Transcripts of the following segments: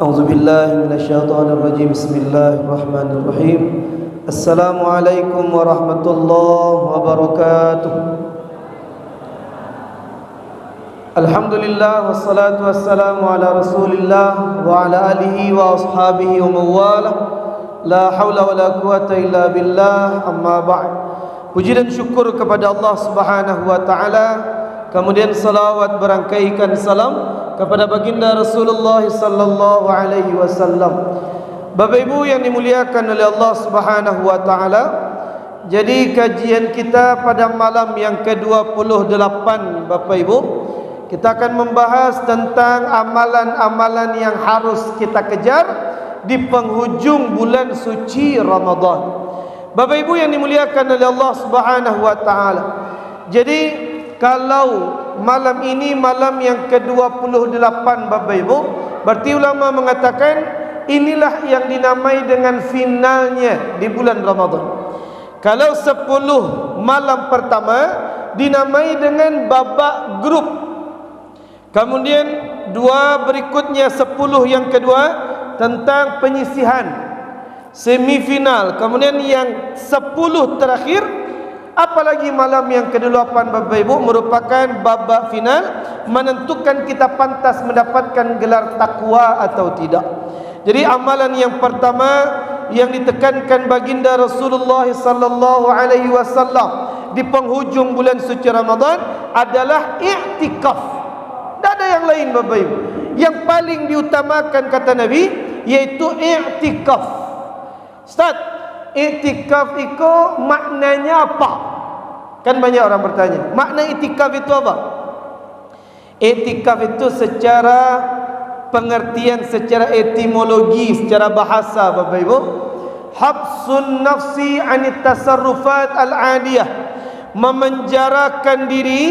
أعوذ بالله من الشيطان الرجيم بسم الله الرحمن الرحيم السلام عليكم ورحمة الله وبركاته الحمد لله والصلاة والسلام على رسول الله وعلى آله وأصحابه ومن والاه لا حول ولا قوة إلا بالله أما بعد. Puji dan syukur kepada Allah Subhanahu wa taala. Kemudian salawat berangkaikan salam kepada baginda Rasulullah sallallahu alaihi wasallam. Bapak Ibu yang dimuliakan oleh Allah Subhanahu wa taala, jadi kajian kita pada malam yang ke-28 Bapak Ibu, kita akan membahas tentang amalan-amalan yang harus kita kejar di penghujung bulan suci Ramadan. Bapak Ibu yang dimuliakan oleh Allah Subhanahu wa taala. Jadi kalau malam ini malam yang ke-28 Bapak Ibu, berarti ulama mengatakan inilah yang dinamai dengan finalnya di bulan Ramadan. Kalau 10 malam pertama dinamai dengan babak grup. Kemudian 2 berikutnya 10 yang kedua tentang penyisihan semifinal. Kemudian yang 10 terakhir, apalagi malam yang ke-8 Bapak Ibu merupakan babak final, menentukan kita pantas mendapatkan gelar takwa atau tidak. Jadi amalan yang pertama yang ditekankan baginda Rasulullah sallallahu alaihi wasallam di penghujung bulan suci Ramadan adalah i'tikaf. Tidak ada yang lain Bapak Ibu. Yang paling diutamakan kata Nabi yaitu i'tikaf. Ustaz, i'tikaf itu maknanya apa? Kan banyak orang bertanya, makna i'tikaf itu apa? I'tikaf itu secara pengertian, secara etimologi, secara bahasa Bapak Ibu, habsun nafsi anit tasarrufat al-adiyah, memenjarakan diri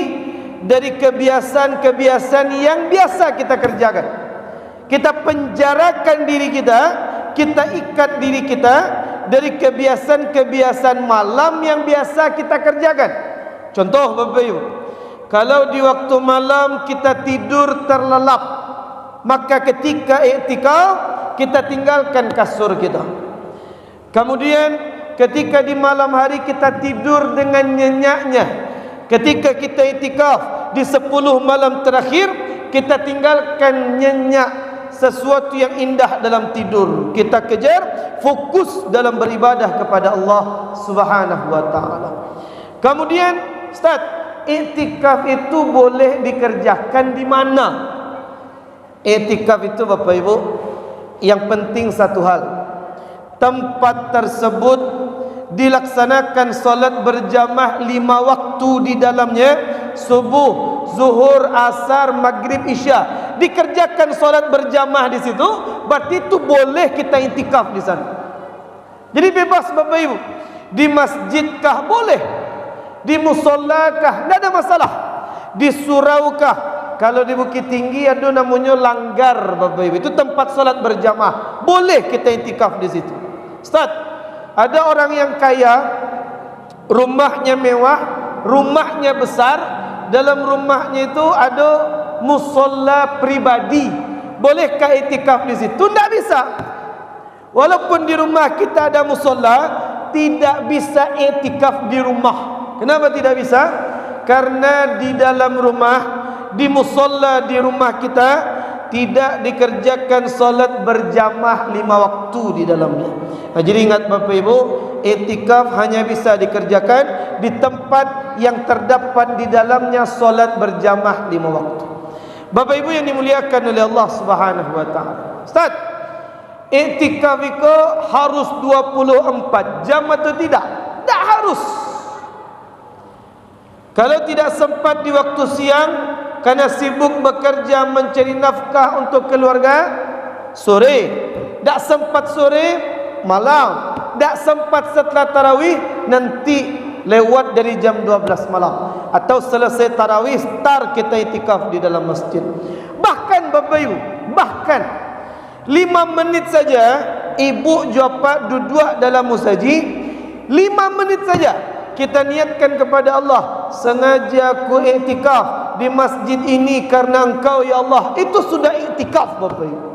dari kebiasaan-kebiasaan yang biasa kita kerjakan. Kita penjarakan diri kita, kita ikat diri kita dari kebiasaan-kebiasaan malam yang biasa kita kerjakan. Contoh Bapak Ibu, kalau di waktu malam kita tidur terlelap, maka ketika i'tikaf kita tinggalkan kasur kita. Kemudian ketika di malam hari kita tidur dengan nyenyaknya. Ketika kita i'tikaf di 10 malam terakhir, kita tinggalkan nyenyak, sesuatu yang indah dalam tidur. Kita kejar fokus dalam beribadah kepada Allah Subhanahu wa taala. Kemudian, Ustaz, i'tikaf itu boleh dikerjakan di mana? I'tikaf itu Bapak Ibu, yang penting satu hal, tempat tersebut dilaksanakan solat berjamaah 5 waktu di dalamnya, subuh, zuhur, asar, maghrib, isya. Dikerjakan solat berjamaah di situ, berarti itu boleh kita i'tikaf di sana. Jadi bebas Bapak Ibu. Di masjidkah boleh, di musallakah tidak ada masalah, di suraukah. Kalau di Bukit Tinggi ada namanya Langgar Bapak Ibu, itu tempat solat berjamaah, boleh kita i'tikaf di situ. Ustaz, ada orang yang kaya, rumahnya mewah, rumahnya besar, dalam rumahnya itu ada musalla pribadi, bolehkah i'tikaf di situ? Tidak bisa. Walaupun di rumah kita ada musalla, tidak bisa i'tikaf di rumah. Kenapa tidak bisa? Karena di dalam rumah, di musalla di rumah kita tidak dikerjakan solat berjamaah 5 waktu di dalamnya. Jadi ingat Bapak Ibu, i'tikaf hanya bisa dikerjakan di tempat yang terdapat di dalamnya solat berjamaah 5 waktu. Bapak Ibu yang dimuliakan oleh Allah Subhanahu wa taala. Ustaz, i'tikaf itu harus 24 jam atau tidak? Tak harus. Kalau tidak sempat di waktu siang karena sibuk bekerja mencari nafkah untuk keluarga, sore. Tak sempat sore, malam. Tak sempat setelah tarawih, nanti lewat dari jam 12 malam. Atau selesai tarawih, start kita i'tikaf di dalam masjid. Bahkan Bapak Ibu, bahkan 5 menit saja, ibu jawab duduk dalam musaji, 5 menit saja kita niatkan kepada Allah, sengaja aku i'tikaf di masjid ini karena Engkau ya Allah, itu sudah i'tikaf Bapak Ibu.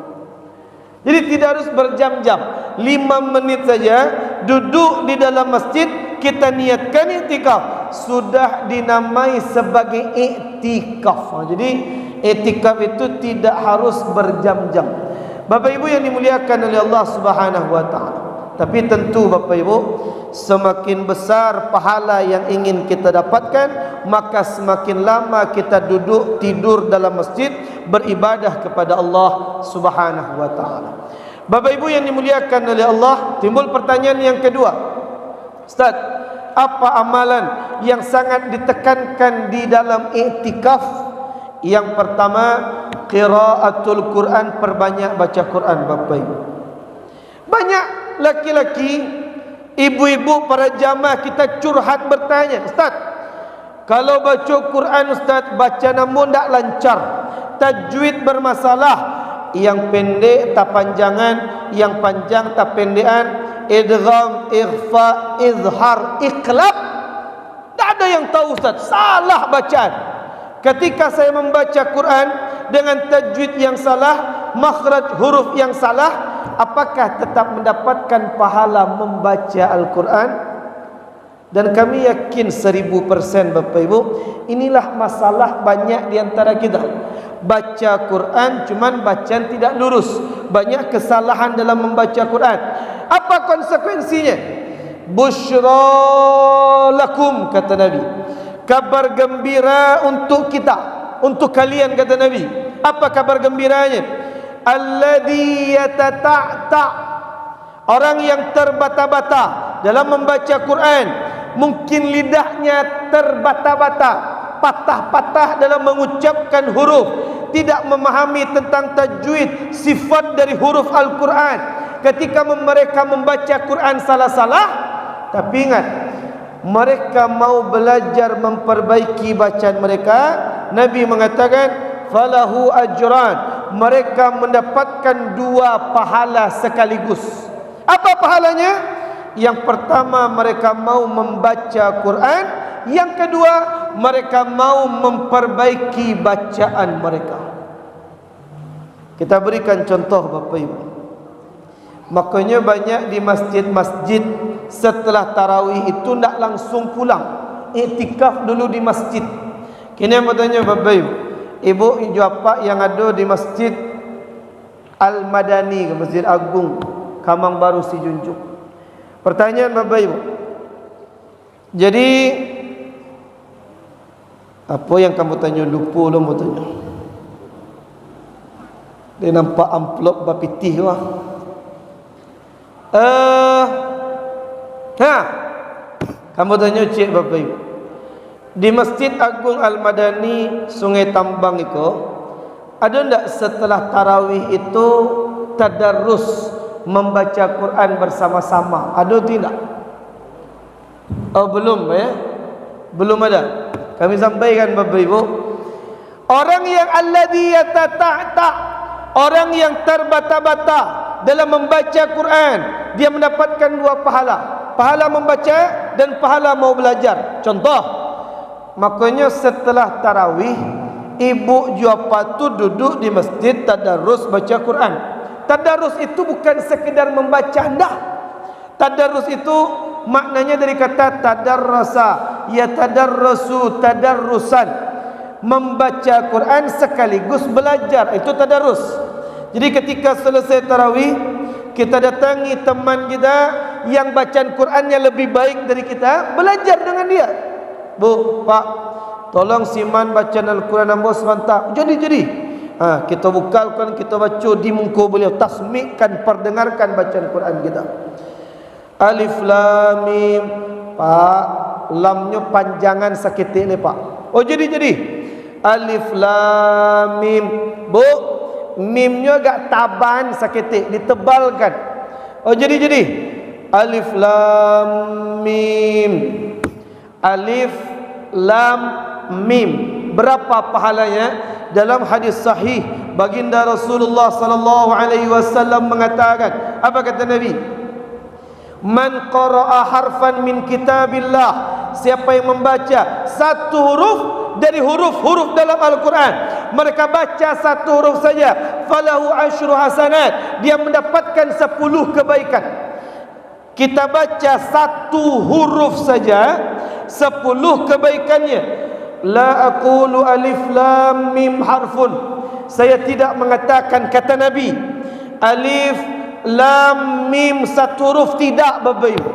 Jadi tidak harus berjam-jam, 5 menit saja duduk di dalam masjid, kita niatkan iktikaf, sudah dinamai sebagai iktikaf. Jadi iktikaf itu tidak harus berjam-jam. Bapak Ibu yang dimuliakan oleh Allah Subhanahu wa taala. Tapi tentu Bapak Ibu, semakin besar pahala yang ingin kita dapatkan, maka semakin lama kita duduk tidur dalam masjid beribadah kepada Allah Subhanahu wa taala. Bapak Ibu yang dimuliakan oleh Allah, timbul pertanyaan yang kedua. Ustaz, apa amalan yang sangat ditekankan di dalam iktikaf? Yang pertama, qiraatul Quran, perbanyak baca Quran Bapak Ibu. Banyak laki-laki, ibu-ibu, para jamaah kita curhat bertanya, Ustaz, kalau baca Quran Ustaz, baca namun tak lancar, tajwid bermasalah, yang pendek tak panjangan, yang panjang tak pendekan, idgham, ikhfa, izhar, iqlab, tak ada yang tahu Ustaz, salah bacaan. Ketika saya membaca Quran dengan tajwid yang salah, makhraj huruf yang salah, apakah tetap mendapatkan pahala membaca Al-Quran? Dan kami yakin 1000% Bapak Ibu, inilah masalah banyak di antara kita. Baca Quran cuman bacaan tidak lurus, banyak kesalahan dalam membaca Quran. Apa konsekuensinya? Busyra lakum, kata Nabi, kabar gembira untuk kita, untuk kalian, kata Nabi. Apa kabar gembiranya? Alladhi yatata'ta, orang yang terbata-bata dalam membaca Quran, mungkin lidahnya terbata-bata, patah-patah dalam mengucapkan huruf, tidak memahami tentang tajwid, sifat dari huruf Al-Quran. Ketika mereka membaca Quran salah-salah, tapi ingat, mereka mau belajar memperbaiki bacaan mereka, Nabi mengatakan falahu ajran, mereka mendapatkan 2 pahala sekaligus. Apa pahalanya? Yang pertama, mereka mau membaca Quran, yang kedua, mereka mau memperbaiki bacaan mereka. Kita berikan contoh Bapak Ibu. Makanya banyak di masjid-masjid setelah tarawih itu tidak langsung pulang, iktikaf dulu di masjid. Kini yang bertanya Bapak Ibu, ibu apa yang ada di masjid Al-Madani, Masjid Agung Kamang Baru Sijunjung. Pertanyaan Bapak Ibu, jadi apa yang kamu tanya? Lupa lo mau tanya. Dia nampak amplop bapitih lah. Kamu tanya cik Bapak Ibu, di Masjid Agung Al-Madani Sungai Tambang itu ada tidak setelah tarawih itu tadarrus membaca Quran bersama-sama? Ada tidak? Oh belum ya? Belum ada. Kami sampaikan Bapak Ibu, orang yang alladhi yatata'ta, orang yang terbata-bata dalam membaca Quran, dia mendapatkan 2 pahala, pahala membaca dan pahala mau belajar. Contoh, makanya setelah tarawih, ibu juapa tu duduk di masjid tadarrus baca Quran. Tadarrus itu bukan sekedar membaca, dah. Tadarrus itu maknanya dari kata tadarrasa, ya tadarrusu tadarrusan, membaca Quran sekaligus belajar, itu tadarrus. Jadi ketika selesai tarawih, kita datangi teman kita yang bacaan Qurannya lebih baik dari kita, belajar dengan dia. Bu, Pak, tolong siman bacaan Al-Quran ambo sebentar. Jadi. Kita bukalkan, kita baca di muka beliau, tasmikkan, perdengarkan bacaan Quran kita. Alif Lam Mim. Pak, lamnya panjangan sakit ni Pak. Oh jadi. Alif Lam Mim. Bu, mimnya agak taban sakit, ditebalkan. Oh jadi. Alif Lam Mim. Alif Lam Mim. Berapa pahalanya? Dalam hadis sahih, baginda Rasulullah sallallahu alaihi wasallam mengatakan, apa kata Nabi? Man qara'a harfan min kitabillah, siapa yang membaca 1 huruf dari huruf-huruf dalam Al-Quran, mereka baca 1 huruf saja, falahu asyru hasanat, dia mendapatkan 10 kebaikan. Kita baca satu huruf saja 10 kebaikannya. La aqulu alif lam mim harfun. Saya tidak mengatakan kata Nabi alif lam mim satu huruf, tidak Bapak Ibu.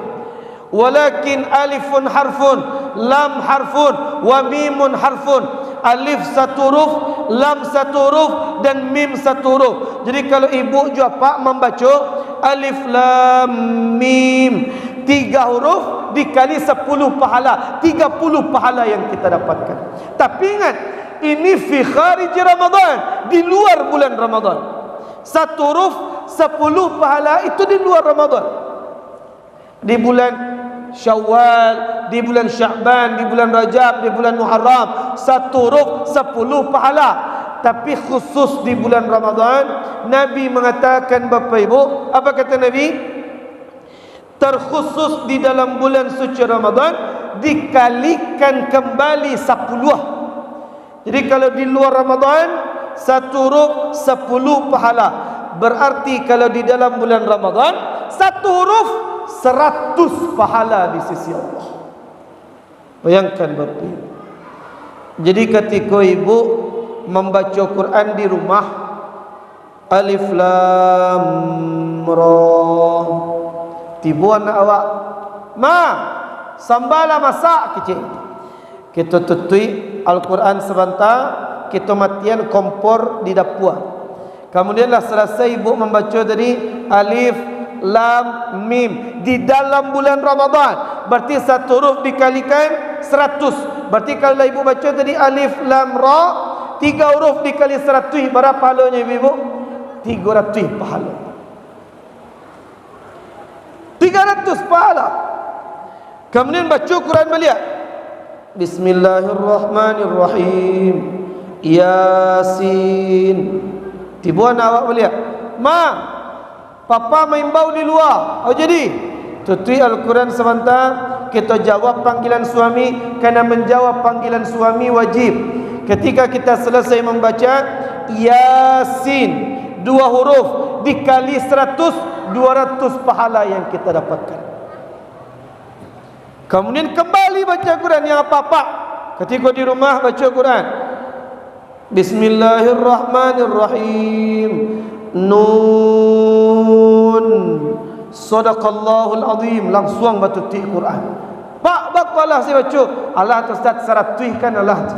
Walakin alifun harfun, lam harfun, wa mimun harfun. Alif satu huruf, lam satu huruf, dan mim satu huruf. Jadi kalau ibu jawab membaca alif lam mim 3 huruf dikali 10 pahala, 30 pahala yang kita dapatkan. Tapi ingat, ini fi kharij Ramadan, di luar bulan Ramadan. Satu huruf 10 pahala itu di luar Ramadan. Di bulan Syawal, di bulan Sya'ban, di bulan Rajab, di bulan Muharram, satu huruf 10 pahala. Tapi khusus di bulan Ramadan, Nabi mengatakan Bapak Ibu, apa kata Nabi? Terkhusus di dalam bulan suci Ramadan dikalikan kembali 10. Jadi kalau di luar Ramadan satu huruf 10 pahala. Berarti kalau di dalam bulan Ramadan satu huruf 100 pahala di sisi Allah. Bayangkan Bapak Ibu. Jadi ketika ibu membaca Quran di rumah, alif lam ra, tiba anak awak, ma sambala masak kecil, kita tutui Al-Quran sebentar, kita matian kompor di dapur. Kemudianlah selesai ibu membaca dari alif lam mim di dalam bulan Ramadan, berarti satu huruf dikalikan 100. Berarti kalau ibu baca tadi alif lam ra, 3 huruf dikali 100, berapa pahalanya ibu? 300 pahala. 300 pahala. Kemudian baca Quran beliau, Bismillahirrahmanirrahim, Yasin. Tibuan awak beliau, ma papa main bau di luar. Oh jadi tutui Al-Quran sebentar, kita jawab panggilan suami, karena menjawab panggilan suami wajib. Ketika kita selesai membaca Yasin 2 huruf dikali 100, 200 pahala yang kita dapatkan. Kemudian kembali baca Quran yang apa-apa. Ketika di rumah baca Quran, Bismillahirrahmanirrahim, Nun, Sadaqallahul Azim. Langsung batuti Quran. Pak bakalah saya baca, Allah tu Ustaz 100 kan Allah tu.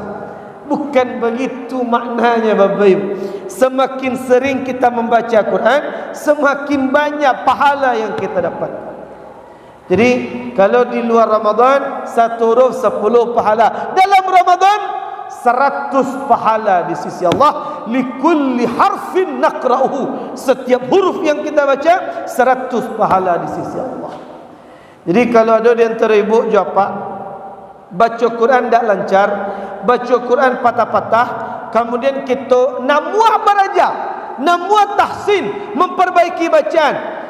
Bukan begitu maknanya Bapak Ibu. Semakin sering kita membaca Quran, semakin banyak pahala yang kita dapat. Jadi kalau di luar Ramadan satu huruf 10 pahala, dalam Ramadan 100 pahala di sisi Allah. Likulli harfin naqra'uhu, setiap huruf yang kita baca 100 pahala di sisi Allah. Jadi kalau ada di antara ibu jawab, Pak, baca Quran tak lancar, baca Quran patah-patah, kemudian kita namuah beraja, namuah tahsin, memperbaiki bacaan.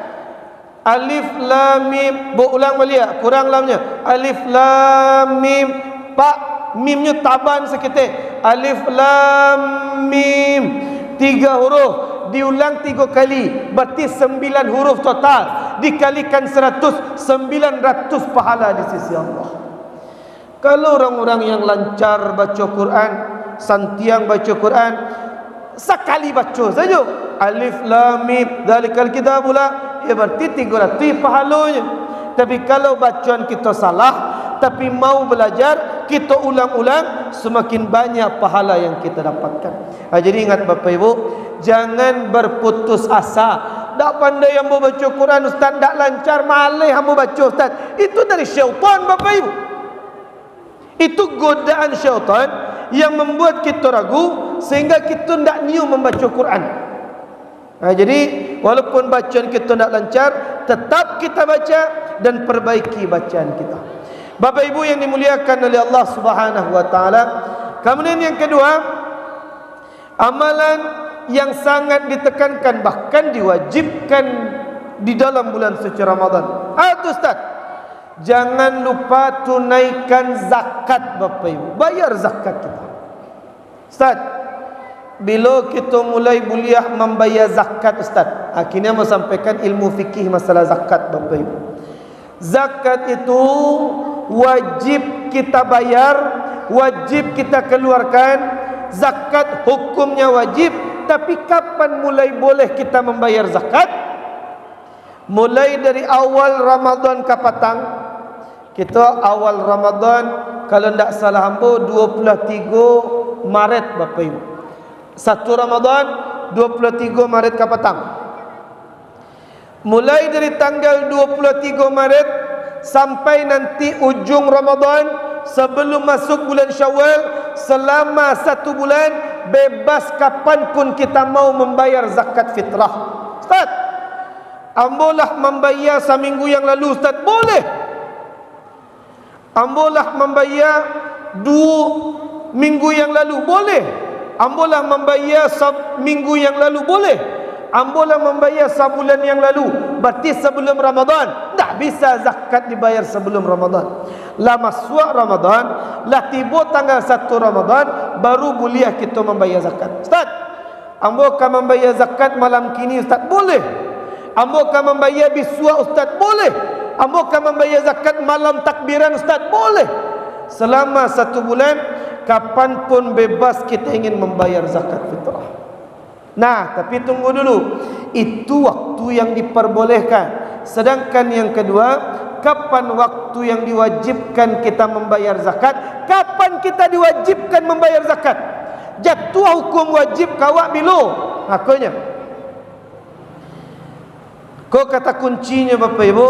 Alif lam mim, ulang balik, kurang lamnya. Alif lam mim, Pak, mimnya taban seketik. Alif lam mim 3 huruf diulang 3 kali, berarti 9 huruf total, dikalikan 100, 900 pahala di sisi Allah. Kalau orang-orang yang lancar baca Quran, santiang baca Quran, sekali baca saja alif lam mim dzalikal kitabula, ya berarti 300 pahalanya. Tapi kalau bacaan kita salah, tapi mau belajar, kita ulang-ulang, semakin banyak pahala yang kita dapatkan. Jadi ingat Bapak Ibu, jangan berputus asa. Tak pandai yang baca Quran Ustaz, tak lancar, malih yang baca Ustaz. Itu dari syaitan Bapak Ibu. Itu godaan syaitan yang membuat kita ragu, sehingga kita tak niu membaca Quran. Jadi walaupun bacaan kita tak lancar, tetap kita baca dan perbaiki bacaan kita. Bapak Ibu yang dimuliakan oleh Allah Subhanahu wa taala. Kemudian yang kedua, amalan yang sangat ditekankan, bahkan diwajibkan di dalam bulan suci Ramadan. Ustaz, jangan lupa tunaikan zakat Bapak Ibu. Bayar zakat kita. Ustaz, bila kita mulai buliah membayar zakat Ustaz. Akhirnya mau sampaikan ilmu fikih masalah zakat Bapak Ibu. Zakat itu wajib kita bayar, wajib kita keluarkan. Zakat hukumnya wajib, tapi kapan mulai boleh kita membayar zakat? Mulai dari awal Ramadan ke petang. Kita awal Ramadan, kalau tidak salah hamba 23 Maret Bapak Ibu. 1 Ramadan 23 Maret ke petang. Mulai dari tanggal 23 Maret sampai nanti ujung Ramadan, sebelum masuk bulan Syawal, selama 1 bulan bebas kapanpun kita mau membayar zakat fitrah. Ustaz, ambolah membayar seminggu yang lalu Ustaz, boleh. Ambolah membayar 2 minggu yang lalu, boleh. Ambolah membayar minggu yang lalu, boleh. Ambolah membayar sebulan yang lalu, berarti sebelum Ramadan. Tak bisa zakat dibayar sebelum Ramadan. Lah masuk Ramadan, lah tiba tanggal 1 Ramadan, baru boleh kita membayar zakat. Ustaz, ambo akan membayar zakat malam kini Ustaz, boleh. Ambo akan membayar biswa Ustaz, boleh. Ambo akan membayar zakat malam takbiran Ustaz, boleh. Selama 1 bulan, kapanpun bebas kita ingin membayar zakat fitrah. Nah, tapi tunggu dulu. Itu waktu yang diperbolehkan. Sedangkan yang kedua, kapan waktu yang diwajibkan kita membayar zakat? Kapan kita diwajibkan membayar zakat? Jatuh hukum wajib kawak bilo. Makanya, kau kata kuncinya Bapak Ibu,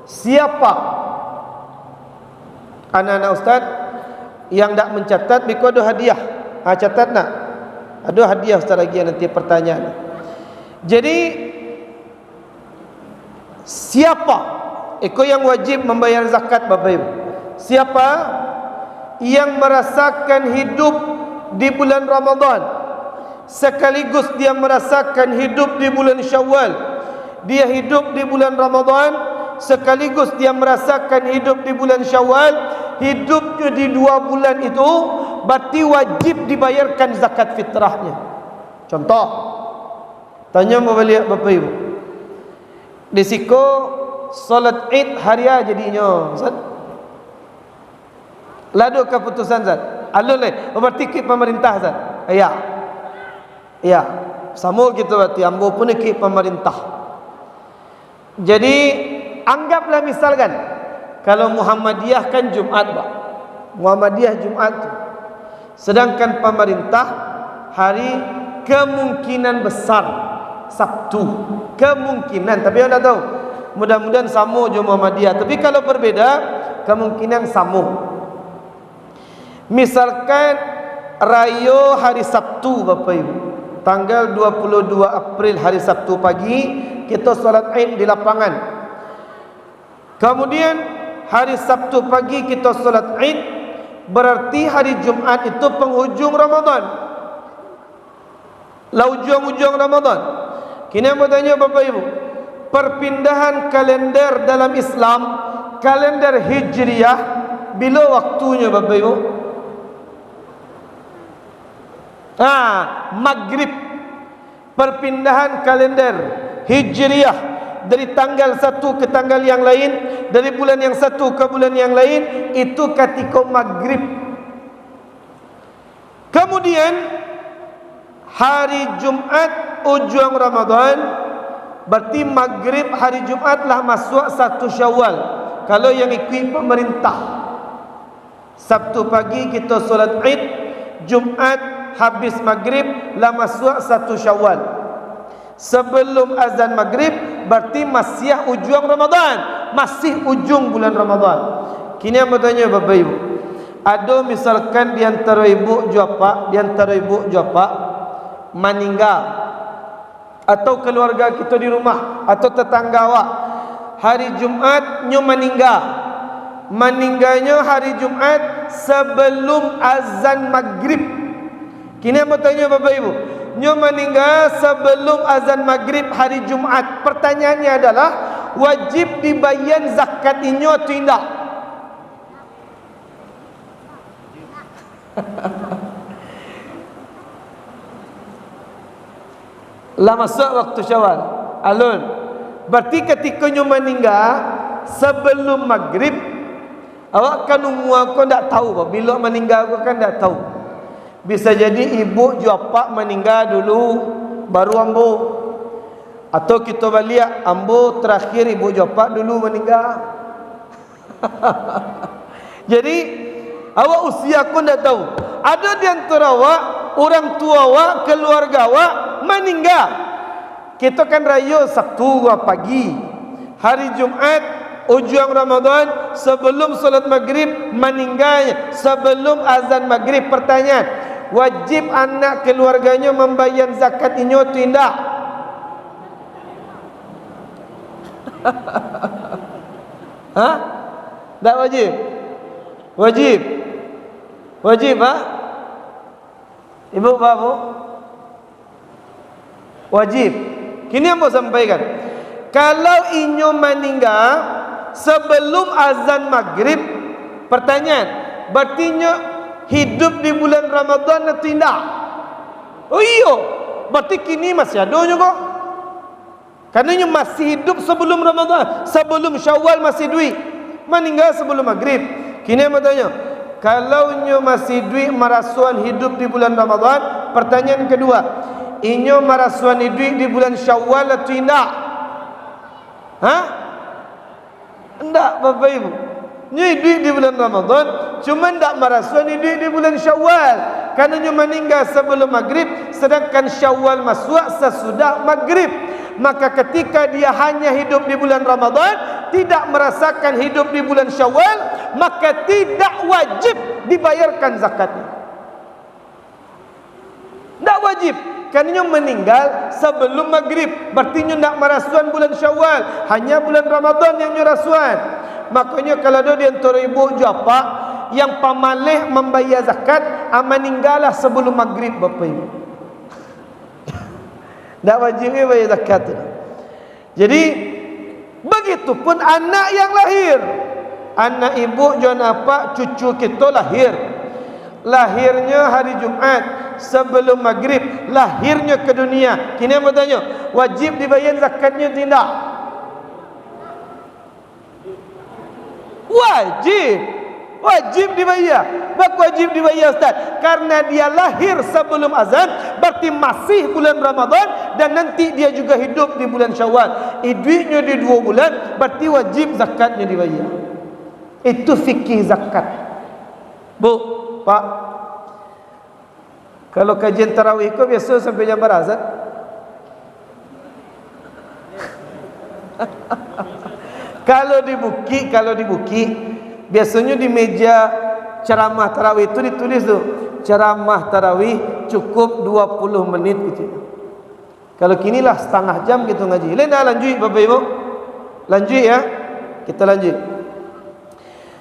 siapa anak-anak Ustaz yang tak mencatat, biko ada hadiah. Catat nak? Ada hadiah Ustaz lagi nanti pertanyaan. Jadi siapa yang wajib membayar zakat Bapak Ibu? Siapa yang merasakan hidup di bulan Ramadan, sekaligus dia merasakan hidup di bulan Syawal. Dia hidup di bulan Ramadan, sekaligus dia merasakan hidup di bulan Syawal. Hidupnya di 2 bulan itu, berarti wajib dibayarkan zakat fitrahnya. Contoh, tanya balik Bapak Ibu, di siko solat Id hari jadinya Ustaz. Lalu keputusan Ustaz. Aluleh, berarti ke pemerintah Ustaz. Ya. Ya, sama gitu berarti ambo pun ke pemerintah. Jadi anggaplah misalkan kalau Muhammadiyah kan Jumat, Pak. Muhammadiyah Jumat tu. Sedangkan pemerintah hari kemungkinan besar Sabtu. Kemungkinan, tapi anda tahu, mudah-mudahan sama je Muhammadiyah. Tapi kalau berbeda, kemungkinan sama. Misalkan raya hari Sabtu Bapak Ibu, tanggal 22 April hari Sabtu pagi, kita solat Id di lapangan. Kemudian hari Sabtu pagi kita solat Id, berarti hari Jumat itu penghujung Ramadan. Lah ujung-ujung Ramadan. Kini aku tanya Bapak Ibu, perpindahan kalender dalam Islam, kalender Hijriyah, bila waktunya Bapak Ibu? Maghrib. Perpindahan kalender Hijriyah dari tanggal 1 ke tanggal yang lain, dari bulan yang satu ke bulan yang lain, itu ketika maghrib. Kemudian hari Jumat ujung Ramadan, berarti maghrib hari Jumat lah masuk 1 Syawal. Kalau yang ikut pemerintah, Sabtu pagi kita solat Id, Jumat habis maghrib lah masuk 1 Syawal. Sebelum azan maghrib, berarti masih ujung Ramadan, masih ujung bulan Ramadan. Kini yang bertanya Bapak Ibu, ada misalkan di antara ibu japa meninggal, atau keluarga kita di rumah, atau tetangga awak, hari Jumat nyo meninggalnya hari Jumat sebelum azan maghrib. Kini yang bertanya Bapak Ibu, nyo meninggal sebelum azan maghrib hari Jumat. Pertanyaannya adalah, wajib dibayar zakat inyo atau tidak? Lah masuk waktu Syawal. Alun. Berarti ketikanya meninggal sebelum maghrib, awak kan umur kau tak tahu bila meninggal kau kan tak tahu. Bisa jadi ibu juapak meninggal dulu baru ambo. Atau kita balik ambo terakhir ibu juapak dulu meninggal. Jadi awak usia kau tak tahu. Ada di antara awak, orang tua awak, keluarga awak meninggal. Kita kan raya Sabtu pagi, hari Jumaat ujung Ramadan sebelum solat maghrib meninggalnya, sebelum azan maghrib. Pertanyaan, wajib anak keluarganya membayar zakat inyo tidak? Hah? Tak wajib? Wajib. Wajib Ibu bapak? Wajib. Kini yang mau sampaikan, kalau inyo meninggal sebelum azan maghrib, pertanyaan, berarti inyo hidup di bulan Ramadan atau tidak? Oh iya, berarti kini masih ada juga. Karena inyo masih hidup sebelum Ramadan, sebelum Syawal masih duit, meninggal sebelum maghrib. Kini yang mau tanya, kalau inyo masih duit merasuan hidup di bulan Ramadan, pertanyaan kedua, inyo merasuan duit di bulan Syawal atau tidak? Hah? Tidak, Bapak Ibu. Inyo duit di bulan Ramadan, cuma tidak merasuan duit di bulan Syawal. Karena inyo meninggal sebelum maghrib, sedangkan Syawal masuk sesudah maghrib. Maka ketika dia hanya hidup di bulan Ramadan, tidak merasakan hidup di bulan Syawal, maka tidak wajib dibayarkan zakatnya. Tidak wajib. Kerana meninggal sebelum maghrib, berarti nyo nak merasuan bulan Syawal, hanya bulan Ramadan yang nyo rasuan. Makanya kalau ada di antara ibu japa yang pamalih membayar zakat, meninggallah sebelum maghrib, Bapak Ibu. Tak wajib bayar zakat. Jadi begitupun anak yang lahir, anak ibu jangan apa, cucu kita lahir, lahirnya hari Jumaat sebelum maghrib, lahirnya ke dunia. Kini yang bertanya, wajib dibayar zakatnya tidak? Wajib dibayar. Bak wajib dibayar, Ustaz, karena dia lahir sebelum azan, berarti masih bulan Ramadan, dan nanti dia juga hidup di bulan Syawal. Duitnya di 2 bulan, berarti wajib zakatnya dibayar. Itu fikih zakat. Bu, Pak, kalau kajian tarawih kau biasa sampai jam berapa, Ustaz? Kalau di bukit, biasanya di meja ceramah tarawih itu ditulis tu, ceramah tarawih cukup 20 menit gitu. Kalau kinilah setengah jam gitu ngaji. Lain dah lanjut Bapak Ibu. Lanjut ya. Kita lanjut.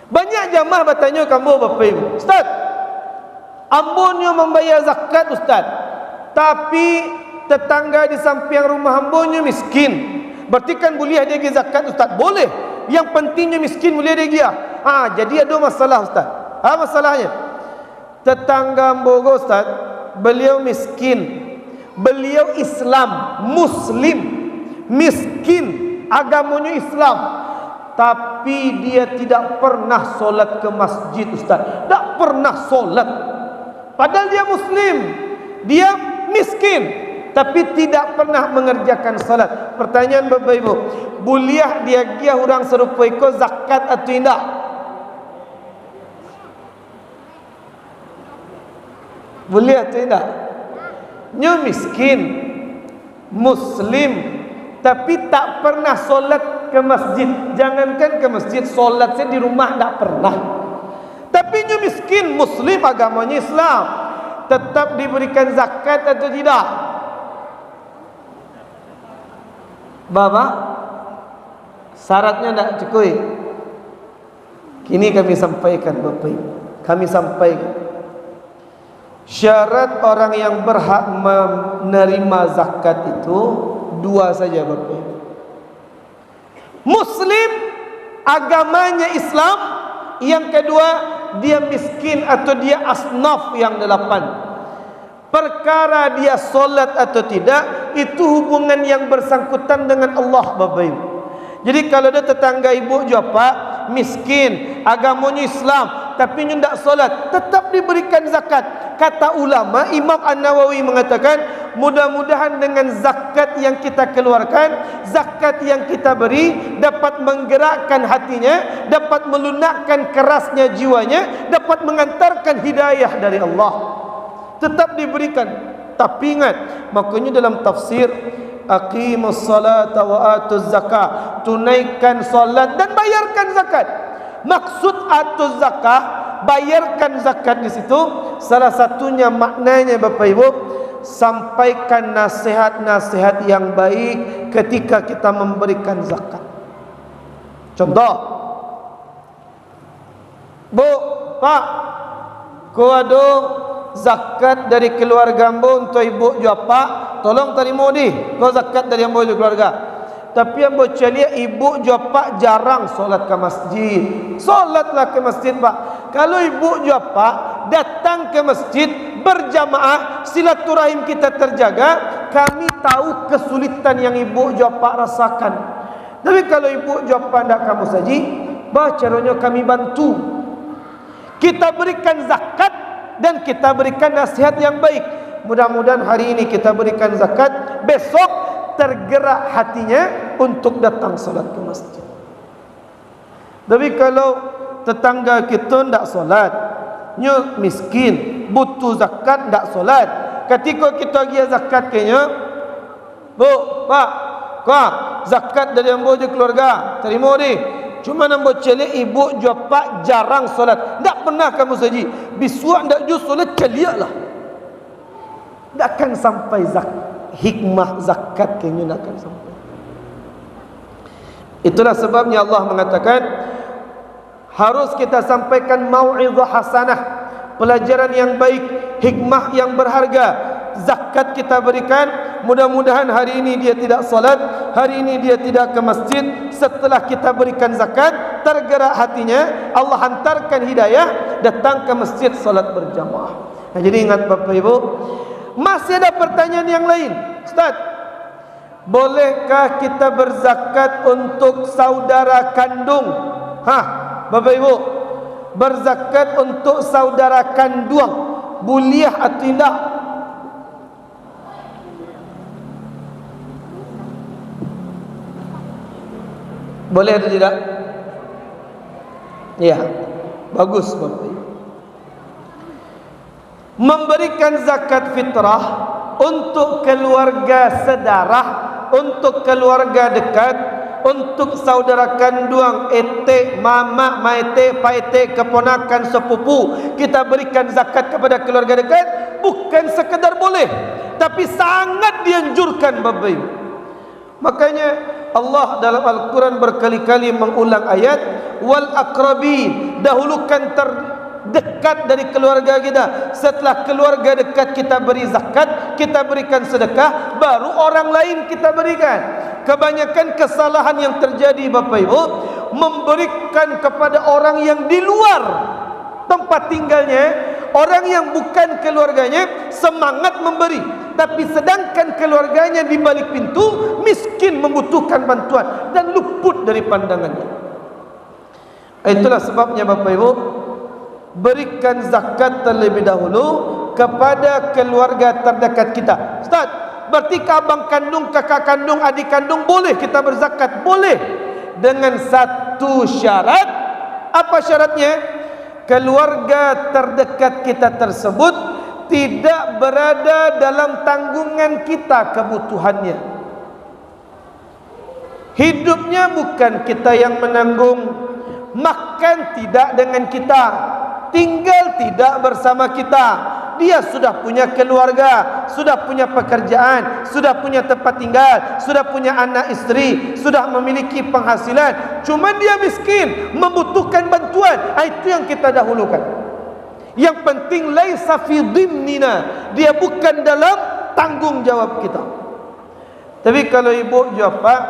Banyak jamaah bertanya kamu Bapak Ibu, Ustaz, ambonnya membayar zakat Ustaz, tapi tetangga di samping rumah ambonnya miskin. Berarti kan boleh dia bagi zakat Ustaz? Boleh. Yang pentingnya miskin boleh dia bagi. Jadi ada masalah Ustaz. Masalahnya, tetangga ambo Ustaz, beliau miskin, beliau Islam, Muslim, miskin, agamanya Islam, tapi dia tidak pernah solat ke masjid Ustaz. Tak pernah solat. Padahal dia Muslim, dia miskin, tapi tidak pernah mengerjakan salat. Pertanyaan Bapak Ibu, boleh dia gia orang serupa ikut zakat atau tidak? Boleh atau tidak? Nya miskin, Muslim, tapi tak pernah solat ke masjid. Jangankan ke masjid, solat saya di rumah tak pernah. Tapi nya miskin, Muslim, agamanya Islam, tetap diberikan zakat atau tidak? Bapak, syaratnya tidak cukup. Kini kami sampaikan Bapak Ibu, kami sampaikan syarat orang yang berhak menerima zakat itu 2 saja Bapak Ibu. Muslim, agamanya Islam. Yang kedua, dia miskin atau dia asnaf yang 8. Perkara dia solat atau tidak, itu hubungan yang bersangkutan dengan Allah, Bapak Ibu. Jadi kalau ada tetangga ibu japa miskin, agamanya Islam, tapi dia tidak solat, tetap diberikan zakat. Kata ulama, Imam An-Nawawi mengatakan, mudah-mudahan dengan zakat yang kita keluarkan, zakat yang kita beri, dapat menggerakkan hatinya, dapat melunakkan kerasnya jiwanya, dapat mengantarkan hidayah dari Allah. Tetap diberikan. Tapi ingat, makanya dalam tafsir, aqimus salata wa atuz zakah, tunaikan solat dan bayarkan zakat. Maksud atuz zakah, bayarkan zakat di situ, salah satunya maknanya Bapak Ibu, sampaikan nasihat-nasihat yang baik ketika kita memberikan zakat. Contoh, Bu, Pak, ku ada zakat dari keluarga ambo untuk ibu japa, tolong terima di, kau zakat dari ambo keluarga. Tapi ambo celia ibu japa jarang solat ke masjid. Solatlah ke masjid, Pak. Kalau ibu japa datang ke masjid berjamaah, silaturahim kita terjaga, kami tahu kesulitan yang ibu japa rasakan. Tapi kalau ibu japa tidak kamu saji, caranya kami bantu. Kita berikan zakat dan kita berikan nasihat yang baik. Mudah-mudahan hari ini kita berikan zakat, besok tergerak hatinya untuk datang solat ke masjid. Tapi kalau tetangga kita tidak solat, nya miskin, butuh zakat, tidak solat, ketika kita pergi zakat kayaknya, Bu, Pak, kau zakat dari ambo je keluarga, terima ni. Cuma ambo celik ibu jua Pak jarang solat, tidak pernah kamu saji. Bisuak tidak jus solat, celik lah. Tak akan sampai hikmah zakat kayaknya tak akan sampai. Itulah sebabnya Allah mengatakan harus kita sampaikan mau'izah hasanah, pelajaran yang baik, hikmah yang berharga. Zakat kita berikan, mudah-mudahan hari ini dia tidak solat, hari ini dia tidak ke masjid. Setelah kita berikan zakat, tergerak hatinya, Allah hantarkan hidayah, datang ke masjid solat berjamaah. Nah, jadi ingat Bapak Ibu, masih ada pertanyaan yang lain. Ustaz, bolehkah kita berzakat untuk saudara kandung? Bapak Ibu, berzakat untuk saudara kandung boleh atau tidak? Boleh atau tidak? Ya, bagus Bapak Ibu. Memberikan zakat fitrah untuk keluarga sedarah, untuk keluarga dekat, untuk saudara kandung, ete, mama, maete, paete, keponakan, sepupu, kita berikan zakat kepada keluarga dekat, bukan sekedar boleh, tapi sangat dianjurkan Bapak Ibu. Makanya Allah dalam Al-Quran berkali-kali mengulang ayat wal aqrabin, dahulukan dekat dari keluarga kita. Setelah keluarga dekat kita beri zakat, kita berikan sedekah, baru orang lain kita berikan. Kebanyakan kesalahan yang terjadi Bapak Ibu, memberikan kepada orang yang di luar tempat tinggalnya, orang yang bukan keluarganya, semangat memberi, tapi sedangkan keluarganya di balik pintu miskin, membutuhkan bantuan dan luput dari pandangannya. Itulah sebabnya Bapak Ibu, berikan zakat terlebih dahulu kepada keluarga terdekat kita. Ustaz, berarti abang kandung, kakak kandung, adik kandung boleh kita berzakat? Boleh, dengan satu syarat. Apa syaratnya? Keluarga terdekat kita tersebut tidak berada dalam tanggungan kita kebutuhannya. Hidupnya bukan kita yang menanggung, makan tidak dengan kita, tinggal tidak bersama kita. Dia sudah punya keluarga, sudah punya pekerjaan, sudah punya tempat tinggal, sudah punya anak isteri, sudah memiliki penghasilan, cuma dia miskin, membutuhkan bantuan. Itu yang kita dahulukan. Yang penting laisa fi dhimnina, dia bukan dalam tanggung jawab kita. Tapi kalau ibu jawab, Pak,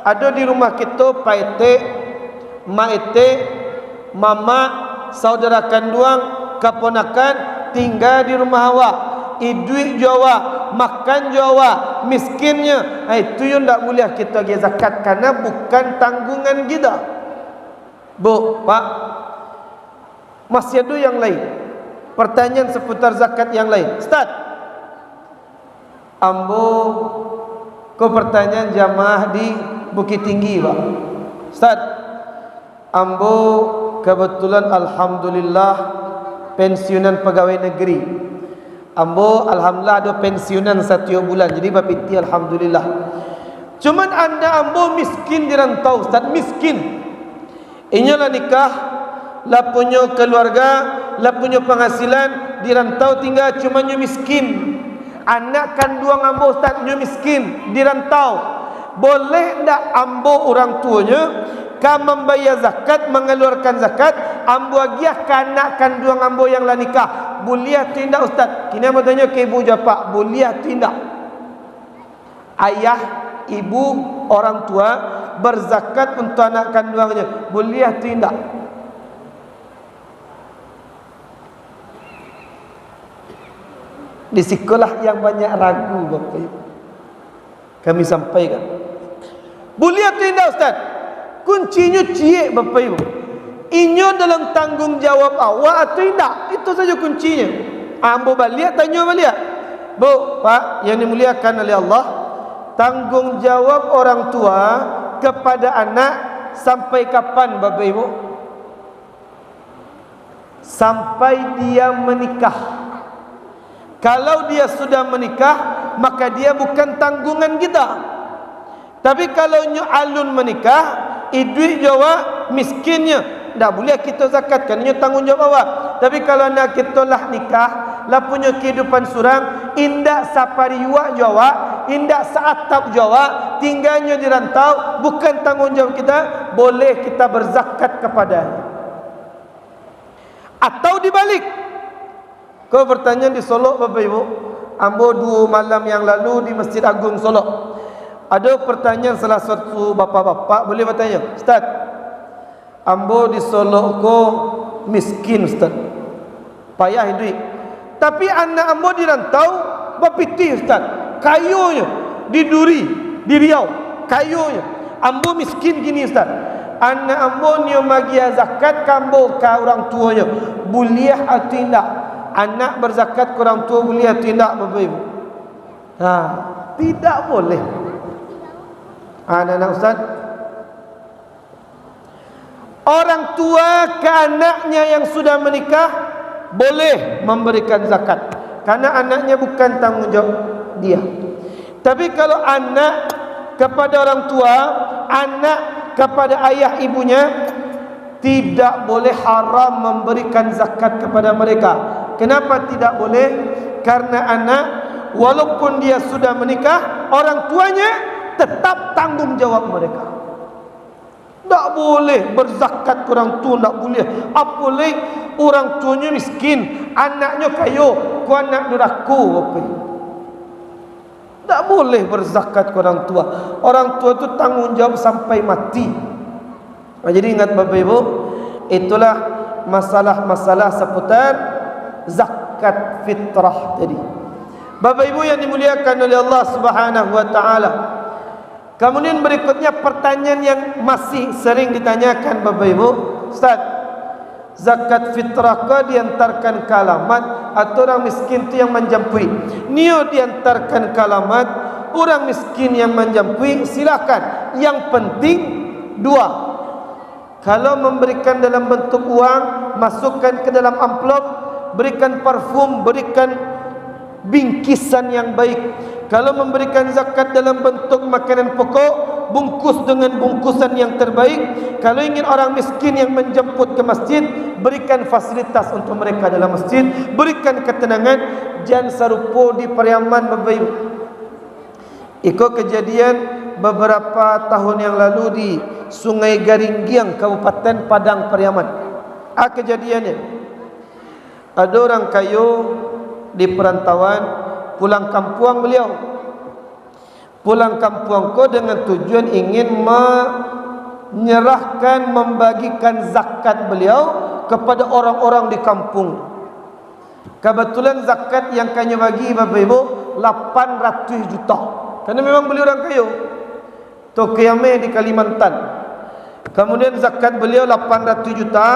ada di rumah kita paete, maete, mama, saudara kandung, keponakan tinggal di rumah awak. duit Jawa, makan Jawa, miskinnya. Itu yang tak boleh kita bagi zakat karena bukan tanggungan kita. Bu, Pak, masih ada yang lain. Pertanyaan seputar zakat yang lain. Ustaz, ambo ke pertanyaan jamaah di Bukit Tinggi, Pak. Ustaz, ambo kebetulan alhamdulillah pensiunan pegawai negeri. Ambo alhamdulillah ada pensiunan 1 bulan. Jadi bapiti alhamdulillah. Cuman anda ambo miskin di rantau, Ustaz, miskin. Inyalah nikah, lah punya keluarga, lah punya penghasilan, di rantau tinggal cuma nyu miskin. Anak kandung ambo, Ustaz, nyu miskin di rantau. Boleh ndak ambo orang tuanya ka membayar zakat, mengeluarkan zakat, ambo agiah ke anak kandung ambo yang lah nikah? Boleh tindak, Ustaz? Kini ambo tanya ke ibu japa, boleh tindak? Ayah, ibu, orang tua berzakat untuk anak kandungnya, boleh tindak? Di sekolah yang banyak ragu, Bapak Ibu, kami sampaikan, boleh tindak, Ustaz? Kuncinya cie, Bapak Ibu. Inyo dalam tanggungjawab awak atau tidak? Itu saja kuncinya. Ambo balik, tanya balik. Bu, Pak, yang dimuliakan oleh Allah, tanggungjawab orang tua kepada anak sampai kapan, Bapak Ibu? Sampai dia menikah. Kalau dia sudah menikah, maka dia bukan tanggungan kita. Tapi kalau nyu alun menikah, duit Jawa, miskinnya, tak boleh kita zakatkan, nyu tanggungjawab awak. Tapi kalau anak kita lah nikah, lah punya kehidupan surang, indak sapariwa Jawa, indak seatap Jawa, tinggalnya di rantau, bukan tanggungjawab kita, boleh kita berzakat kepadanya. Atau dibalik, kau bertanya di Solo, Bapak Ibu, ambo 2 malam yang lalu di Masjid Agung Solo, ada pertanyaan salah satu bapak-bapak, boleh bertanya, Ustaz, ambo di Solo ko miskin, Ustaz, payah duit, tapi anak ambo di rantau bapiti, Ustaz, kayunya di Duri, di Riau, kayunya, ambo miskin gini, Ustaz, anak ambo ni bagi zakat kambo ke orang tuanya, boleh atau tidak? Anak berzakat ke orang tua boleh atau tidak, Bapak Ibu? Tidak boleh. Anak-anak Ustaz, orang tua ke anaknya yang sudah menikah boleh memberikan zakat karena anaknya bukan tanggungjawab dia. Tapi kalau anak kepada orang tua, anak kepada ayah ibunya, tidak boleh, haram memberikan zakat kepada mereka. Kenapa tidak boleh? Karena anak walaupun dia sudah menikah, orang tuanya tetap tanggung jawab mereka. Tak boleh berzakat ke orang tua, tak boleh. Apa boleh orang tuanya miskin, anaknya kayo, ku anak duraku, apa? Tak boleh berzakat ke orang tua. Orang tua itu tanggung jawab sampai mati. Jadi ingat Bapak Ibu, itulah masalah-masalah seputar zakat fitrah tadi. Bapak Ibu yang dimuliakan oleh Allah Subhanahu wa taala. Kemudian berikutnya pertanyaan yang masih sering ditanyakan Bapak Ibu, Ustaz, zakat fitrah ke diantarkan ke alamat atau orang miskin itu yang menjampui? Nio diantarkan ke alamat, orang miskin yang menjampui silakan. Yang penting 2. Kalau memberikan dalam bentuk uang, masukkan ke dalam amplop, berikan parfum, berikan bingkisan yang baik. Kalau memberikan zakat dalam bentuk makanan pokok, bungkus dengan bungkusan yang terbaik. Kalau ingin orang miskin yang menjemput ke masjid, berikan fasilitas untuk mereka dalam masjid, berikan ketenangan. Jangan serupa di Pariaman, Bapak Ibu. Ikut kejadian beberapa tahun yang lalu di Sungai Garinggiang, Kabupaten Padang Pariaman. Kejadiannya, ada orang kayu di perantauan, pulang kampung beliau. Pulang kampung ko dengan tujuan ingin menyerahkan, membagikan zakat beliau kepada orang-orang di kampung. Kebetulan zakat yang kami bagi Bapak Ibu 800 juta. Karena memang beliau orang kaya. Tokiyame di Kalimantan. Kemudian zakat beliau 800 juta,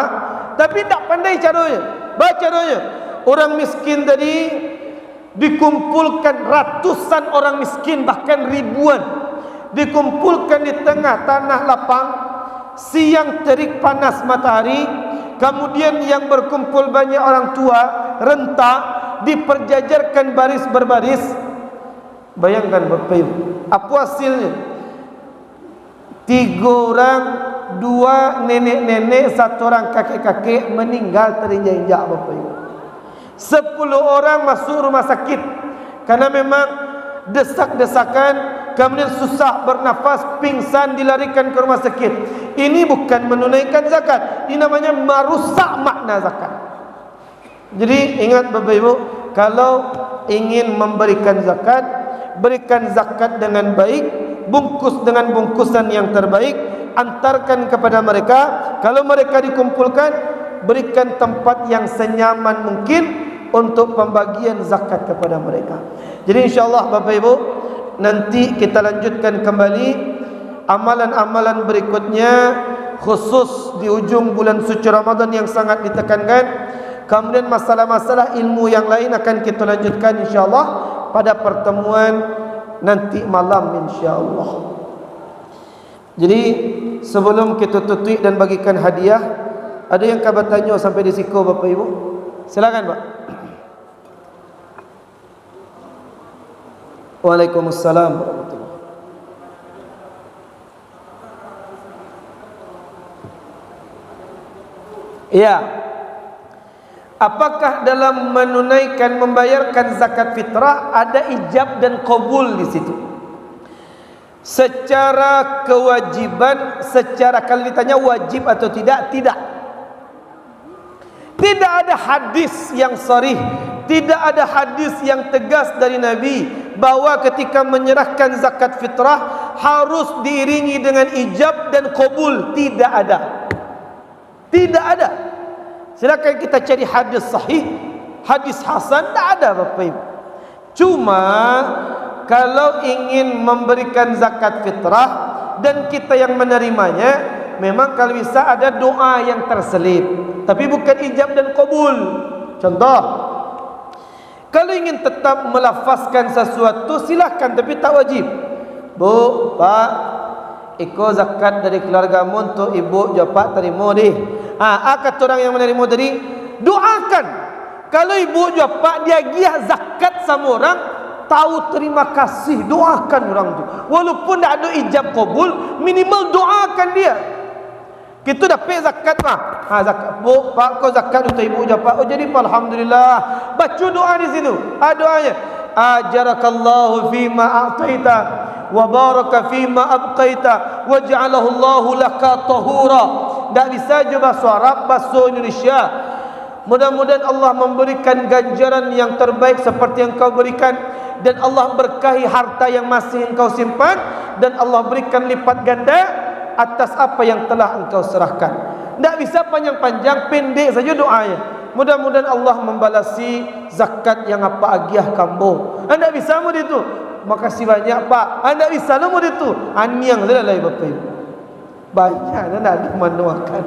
tapi tak pandai caranya. Baca caranya. Orang miskin tadi dikumpulkan ratusan orang miskin, bahkan ribuan. Dikumpulkan di tengah tanah lapang, siang terik panas matahari. Kemudian yang berkumpul banyak orang tua, renta, diperjajarkan baris berbaris. Bayangkan Bapak Ibu, apa hasilnya? 3 orang, 2 nenek-nenek, 1 orang kakek-kakek meninggal terinjak-injak Bapak Ibu. 10 orang masuk rumah sakit karena memang desak-desakan, kemudian susah bernafas, pingsan, dilarikan ke rumah sakit. Ini bukan menunaikan zakat, ini namanya merusak makna zakat. Jadi ingat Bapak Ibu, kalau ingin memberikan zakat, berikan zakat dengan baik, bungkus dengan bungkusan yang terbaik, antarkan kepada mereka. Kalau mereka dikumpulkan, berikan tempat yang senyaman mungkin untuk pembagian zakat kepada mereka. Jadi insyaAllah Bapak Ibu, nanti kita lanjutkan kembali amalan-amalan berikutnya, khusus di ujung bulan suci Ramadan yang sangat ditekankan. Kemudian masalah-masalah ilmu yang lain akan kita lanjutkan insyaAllah pada pertemuan nanti malam insyaAllah. Jadi sebelum kita tutup dan bagikan hadiah, ada yang kabar tanya sampai di siku Bapak Ibu? Silakan Pak. Waalaikumsalam warahmatullahi. Ya. Apakah dalam menunaikan, membayarkan zakat fitrah ada ijab dan qabul di situ? Secara kewajiban, kalau ditanya wajib atau tidak, tidak. Tidak ada hadis yang sharih, tidak ada hadis yang tegas dari Nabi bahwa ketika menyerahkan zakat fitrah harus diiringi dengan ijab dan qabul. Tidak ada. Tidak ada. Silakan kita cari hadis sahih, hadis hasan, tak ada Bapak Ibu. Cuma kalau ingin memberikan zakat fitrah dan kita yang menerimanya, memang kalau bisa ada doa yang terselip, tapi bukan ijab dan qabul. Contoh, kalau ingin tetap melafazkan sesuatu silahkan, tapi tak wajib. Bu, Pak, iko zakat dari keluargamu untuk ibu Pak terima deh. Kata orang yang menerima tadi, doakan. Kalau ibu Pak dia giah zakat sama orang, tahu terima kasih, doakan orang tu. Walaupun tak ada ijab qabul, minimal doakan dia. Kita dapat zakat mah. Zakat. Bu, Pak, kau zakat untuk ibu Pak. Oh jadi alhamdulillah. Baca doa di situ. Doanya. Ajarakallahu fima a'taita wa baraka fima abqaita wa ja'alahu Allahu laka tahura. Tak bisa je bahasa Arab, bahasa Indonesia. Mudah-mudahan Allah memberikan ganjaran yang terbaik seperti yang kau berikan, dan Allah berkahi harta yang masih engkau simpan, dan Allah berikan lipat ganda atas apa yang telah engkau serahkan. Tak bisa panjang-panjang, pendek saja doanya. Mudah-mudahan Allah membalasi zakat yang apa agiah kamu. Anda bisa mu itu. Makasih banyak Pak. Anda bisa mu itu. Aniang saja lah Bapak Ibu. Banyak nak dimanuakan.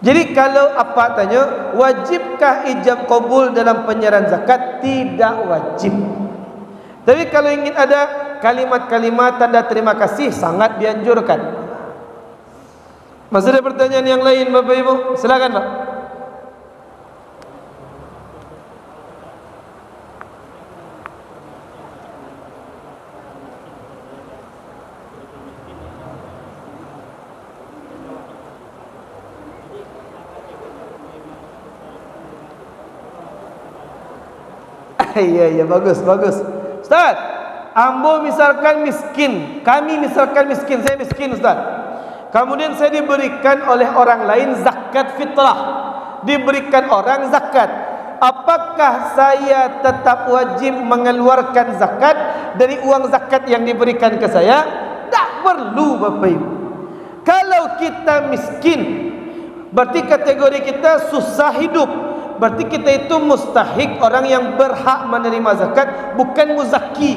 Jadi kalau apa tanya, wajibkah ijab qabul dalam penyerahan zakat? Tidak wajib. Tapi kalau ingin ada kalimat-kalimat tanda terima kasih, sangat dianjurkan. Masih ada pertanyaan yang lain Bapak Ibu? Silakan Pak. Iya, bagus. Ustaz, ambo misalkan miskin, kami misalkan miskin, saya miskin Ustaz. Kemudian saya diberikan oleh orang lain zakat fitrah, diberikan orang zakat. Apakah saya tetap wajib mengeluarkan zakat dari uang zakat yang diberikan ke saya? Tak perlu Bapak Ibu. Kalau kita miskin, berarti kategori kita susah hidup. Berarti kita itu mustahik, orang yang berhak menerima zakat, bukan muzaki.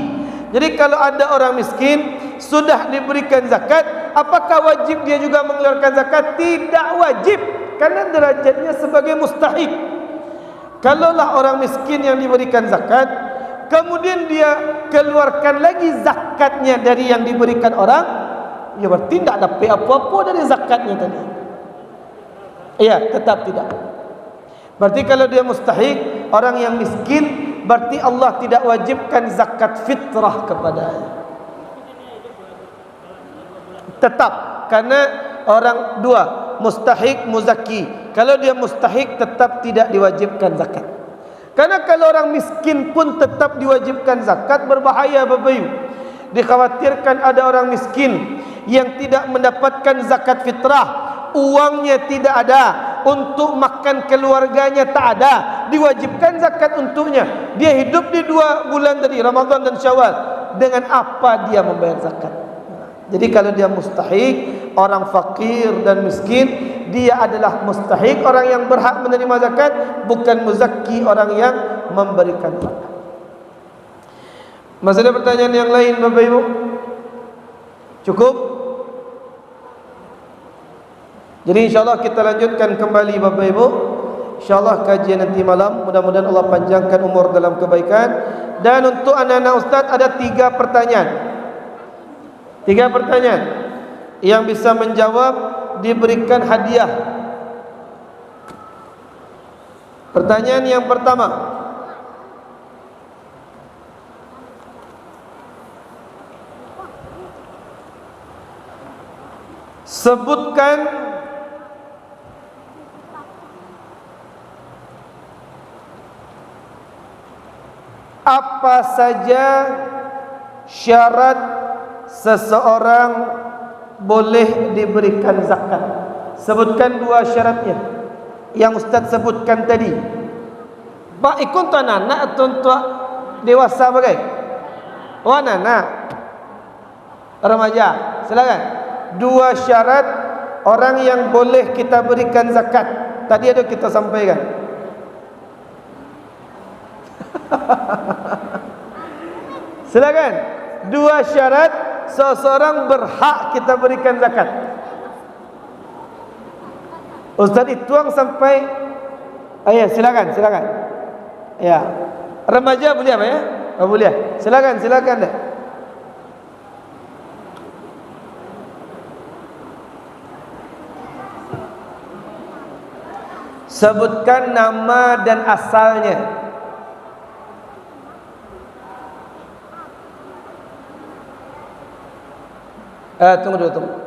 Jadi kalau ada orang miskin sudah diberikan zakat, apakah wajib dia juga mengeluarkan zakat? Tidak wajib, karena derajatnya sebagai mustahik. Kalaulah orang miskin yang diberikan zakat, kemudian dia keluarkan lagi zakatnya dari yang diberikan orang, ya berarti tidak dapat apa-apa dari zakatnya tadi. Ya, tetap tidak. Berarti kalau dia mustahik, orang yang miskin, berarti Allah tidak wajibkan zakat fitrah kepadanya. Tetap, karena orang dua, mustahik, muzaki. Kalau dia mustahik, tetap tidak diwajibkan zakat. Karena kalau orang miskin pun tetap diwajibkan zakat, berbahaya Bapak Ibu. Dikhawatirkan ada orang miskin yang tidak mendapatkan zakat fitrah, uangnya tidak ada, untuk makan keluarganya tak ada, diwajibkan zakat untuknya. Dia hidup di 2 bulan tadi, Ramadan dan Syawal. Dengan apa dia membayar zakat? Jadi kalau dia mustahik, orang fakir dan miskin, dia adalah mustahik, orang yang berhak menerima zakat, bukan muzaki, orang yang memberikan zakat. Masih ada pertanyaan yang lain Bapak Ibu? Cukup? Jadi insyaAllah kita lanjutkan kembali Bapak Ibu. InsyaAllah kajian nanti malam, mudah-mudahan Allah panjangkan umur dalam kebaikan. Dan untuk anak-anak Ustaz ada 3 pertanyaan. 3 pertanyaan. Yang bisa menjawab diberikan hadiah. Pertanyaan yang pertama, sebutkan apa saja syarat seseorang boleh diberikan zakat. Sebutkan 2 syaratnya yang Ustaz sebutkan tadi. Pak, ikut tuan anak atau untuk dewasa bagai? Oh, anak remaja. Silakan. 2 syarat orang yang boleh kita berikan zakat. Tadi ada kita sampaikan. Silakan. 2 syarat seseorang berhak kita berikan zakat. Ustaz dituang sampai silakan. Ya. Remaja boleh apa ya? Oh, boleh. Silakan deh. Sebutkan nama dan asalnya. Tunggu dulu.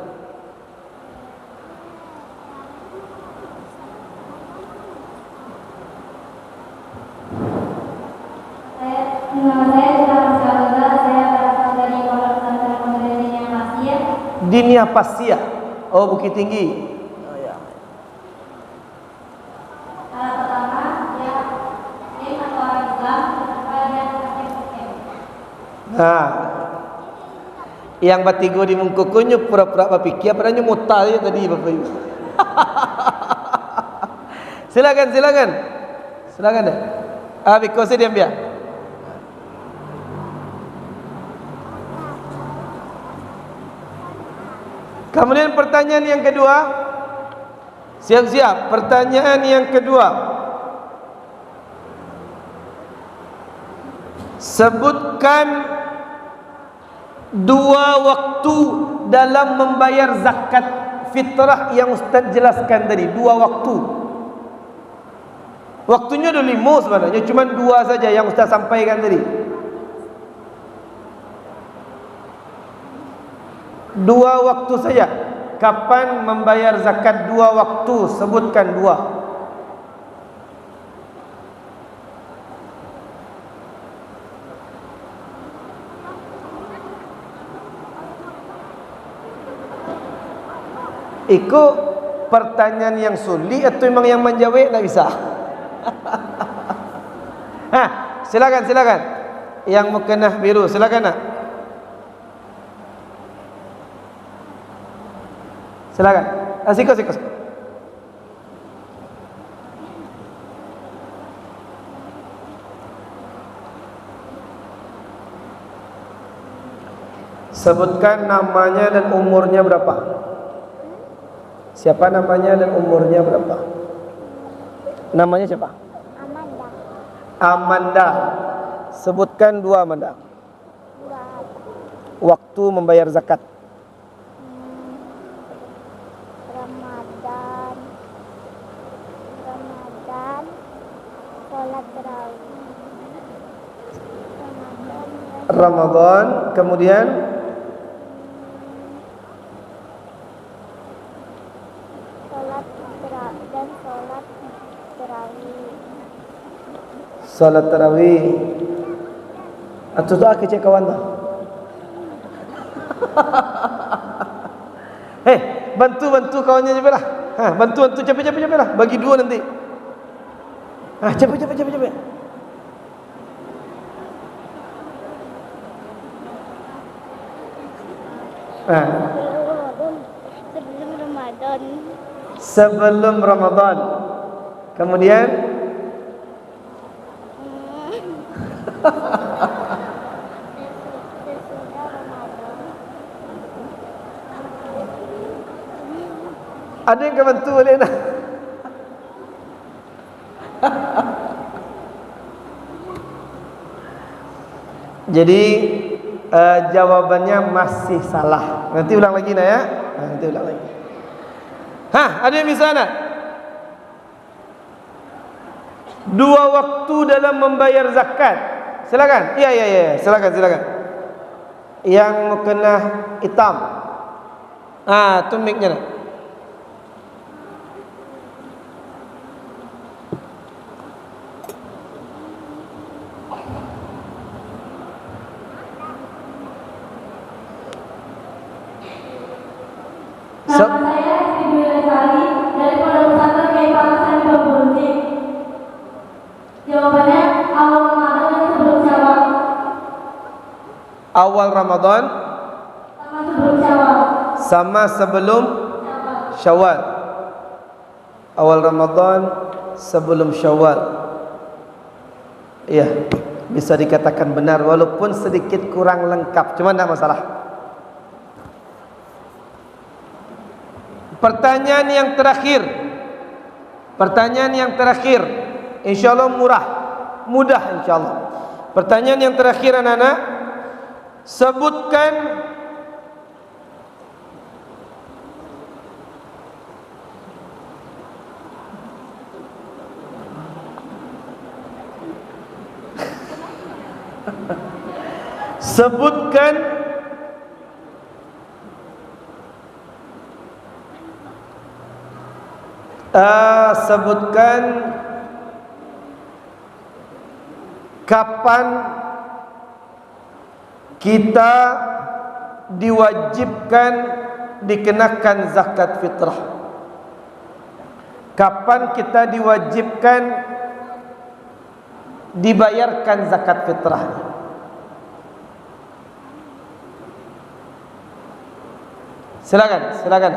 Dinia Pasya. Oh, Bukit Tinggi. Oh, ya. Pertama, dia atau orang Islam, dia Nah, yang batigo di mungkukunyo pura-pura bapikir padanya mutal ya tadi Bapak Ibu. Silakan deh. Because dia biar. Kemudian pertanyaan yang kedua. Siap-siap. Pertanyaan yang kedua. Sebutkan 2 waktu dalam membayar zakat fitrah yang Ustaz jelaskan tadi. 2 waktu. Waktunya ada 5 sebenarnya, cuma 2 saja yang Ustaz sampaikan tadi. 2 waktu saja. Kapan membayar zakat? 2 waktu. Sebutkan 2. Ikut pertanyaan yang sulit atau memang yang menjawab tak bisa? Silakan. Yang mukenah biru, silakan nak. Silakan. Sikos. Sebutkan namanya dan umurnya berapa? Siapa namanya dan umurnya berapa? Namanya siapa? Amanda. Amanda. Sebutkan 2 Amanda. 2. Waktu membayar zakat. Ramadan. Sholat tarawih. Ramadan, kemudian sholat tarawih. salat tarawih. Atau doa kecil kawan tu. Bantu kawannya je lah. Bantu cepet lah. Bagi 2 nanti. Cepet. Sebelum Ramadan. Sebelum Ramadan. Kemudian Sesudah Ramadan. ada yang bantu boleh nak? Jadi jawabannya masih salah. Nanti ulang lagi nak ya. Nanti ulang lagi. Ada yang bisa nak? 2 waktu dalam membayar zakat. Silakan. Ya. Silakan. Yang kena hitam. Tu mic-nya nak. Nama saya Siti Lesari dari Pondok Pesantren Kiai Pakusan di Bamburuti. Jawabannya awal Ramadan dan sebelum Syawal. Awal Ramadan Sama sebelum Syawal. sama sebelum Syawal. Awal Ramadan sebelum Syawal. Iya, bisa dikatakan benar walaupun sedikit kurang lengkap. Cuma tidak masalah. Pertanyaan yang terakhir. InsyaAllah mudah insyaAllah. Pertanyaan yang terakhir anak-anak. Sebutkan sebutkan kapan kita diwajibkan dikenakan zakat fitrah. Kapan kita diwajibkan dibayarkan zakat fitrah? Silakan.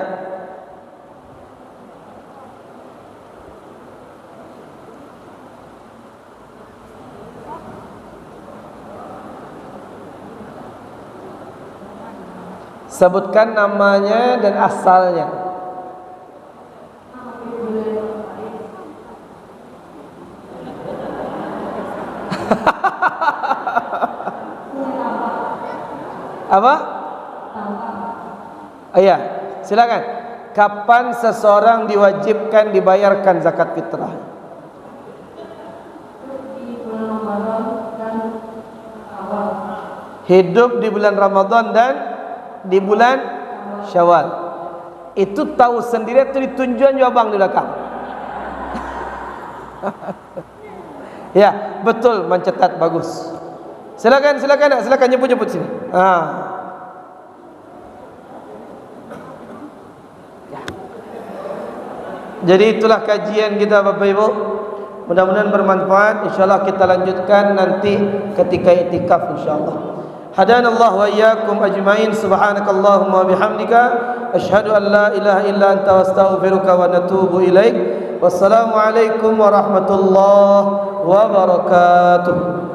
Sebutkan namanya dan asalnya. Apa? Iya, silakan. Kapan seseorang diwajibkan dibayarkan zakat fitrah? Hidup di bulan Ramadan dan di bulan Syawal. Itu tahu sendiri atau ditunjukkan abang di belakang? Ya, betul, mencatat, bagus. Silakan jemput sini. Jadi itulah kajian kita Bapak Ibu. Mudah-mudahan bermanfaat. InsyaAllah kita lanjutkan nanti ketika i'tikaf insyaAllah. Hadanallahu wa iyyakum ajmain. Subhanakallahumma wa bihamdika asyhadu an la ilaha illa anta astaghfiruka wa natubu ilaik. Wassalamualaikum warahmatullahi wabarakatuh.